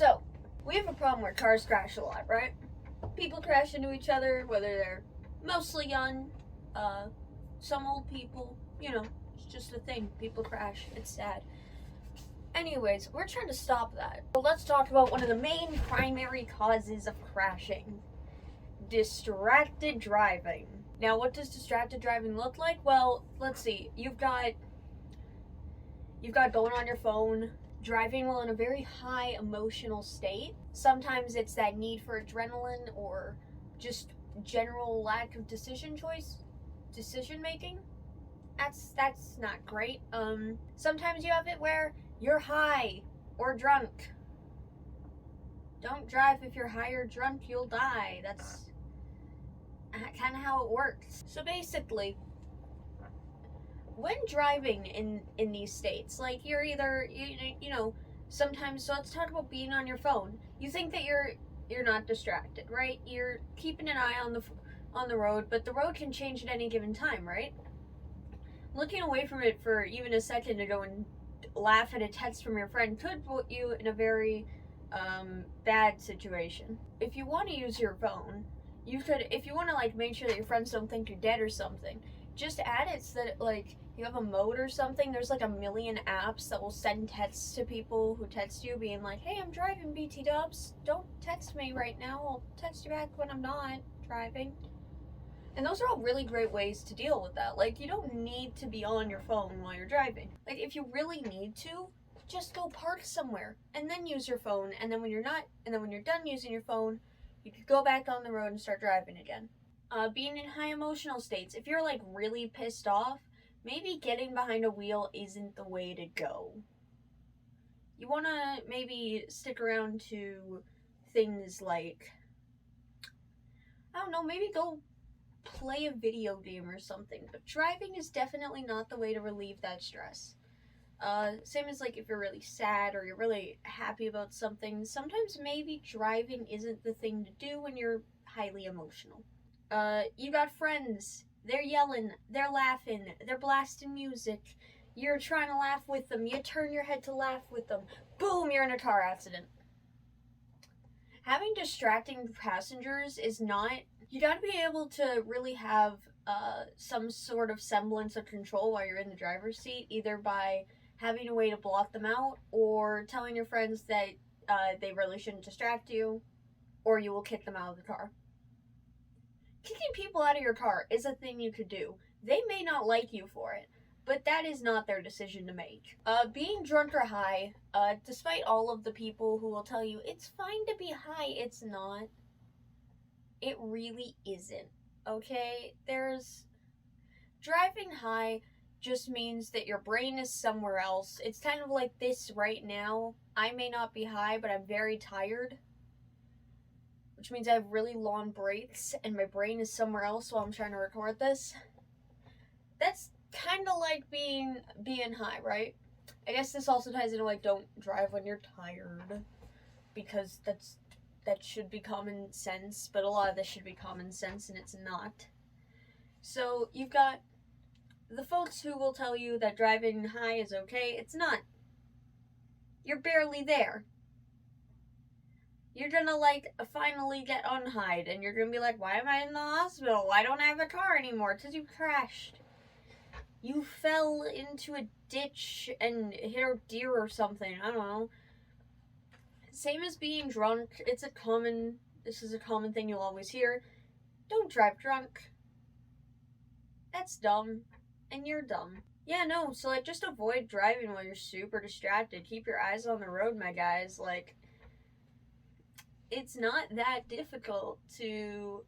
So, we have a problem where cars crash a lot, right? People crash into each other, whether they're mostly young, some old people, it's just a thing. People crash, it's sad. Anyways, we're trying to stop that. So let's talk about one of the main primary causes of crashing. Distracted driving. Now, what does distracted driving look like? Well, let's see. You've got going on your phone, driving while in a very high emotional state. Sometimes it's that need for adrenaline or just general lack of decision making. That's not great. Sometimes you have it where you're high or drunk. Don't drive if you're high or drunk, you'll die. That's kind of how it works. So basically, when driving in these states, like you're either sometimes, so let's talk about being on your phone. You think that you're not distracted, right? You're keeping an eye on the road, but the road can change at any given time, right? Looking away from it for even a second to go and laugh at a text from your friend could put you in a very bad situation. If you want to use your phone, you could, if you want to like make sure that your friends don't think you're dead or something, just add it so that like you have a mode or something. There's like a million apps that will send texts to people who text you being like, hey, I'm driving, BT dubs, don't text me right now, I'll text you back when I'm not driving. And those are all really great ways to deal with that. Like, you don't need to be on your phone while you're driving. Like, if you really need to, just go park somewhere and then use your phone, and then when you're done using your phone, you could go back on the road and start driving again. Being in high emotional states, if you're like really pissed off, maybe getting behind a wheel isn't the way to go. You want to maybe stick around to things like, I don't know, maybe go play a video game or something. But driving is definitely not the way to relieve that stress. Same as like if you're really sad or you're really happy about something, sometimes maybe driving isn't the thing to do when you're highly emotional. You got friends, they're yelling, they're laughing, they're blasting music, you're trying to laugh with them, you turn your head to laugh with them, boom, you're in a car accident. Having distracting passengers is not, you gotta be able to really have some sort of semblance of control while you're in the driver's seat, either by having a way to block them out or telling your friends that they really shouldn't distract you, or you will kick them out of the car. Kicking people out of your car is a thing you could do. They may not like you for it, but that is not their decision to make. Being drunk or high, despite all of the people who will tell you it's fine to be high, it's not. It really isn't, okay? Driving high just means that your brain is somewhere else. It's kind of like this right now. I may not be high, but I'm very tired, which means I have really long breaks and my brain is somewhere else while I'm trying to record this. That's kind of like being high, right? I guess this also ties into like don't drive when you're tired, because that should be common sense, but a lot of this should be common sense and it's not. So you've got the folks who will tell you that driving high is okay. It's not. You're barely there. You're gonna like finally get unhide and you're gonna be like, why am I in the hospital? Why don't I have a car anymore? Because you crashed. You fell into a ditch and hit a deer or something. I don't know. Same as being drunk. This is a common thing you'll always hear. Don't drive drunk. That's dumb. And you're dumb. Yeah, no, so like just avoid driving while you're super distracted. Keep your eyes on the road, my guys. Like, it's not that difficult to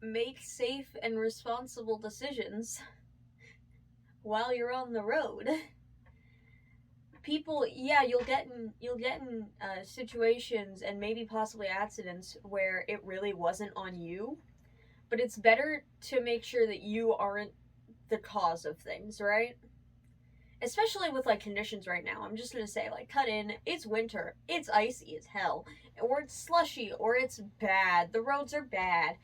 make safe and responsible decisions while you're on the road. People, yeah, you'll get in situations and maybe possibly accidents where it really wasn't on you, but it's better to make sure that you aren't the cause of things, right? Especially with like conditions right now. I'm just gonna say, like, cut in, it's winter, it's icy as hell, or it's slushy, or it's bad, the roads are bad.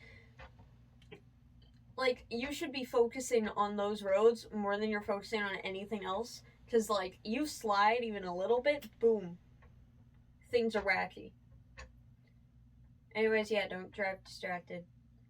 Like, you should be focusing on those roads more than you're focusing on anything else, because like, you slide even a little bit, boom, things are wacky. Anyways, yeah, don't drive distracted.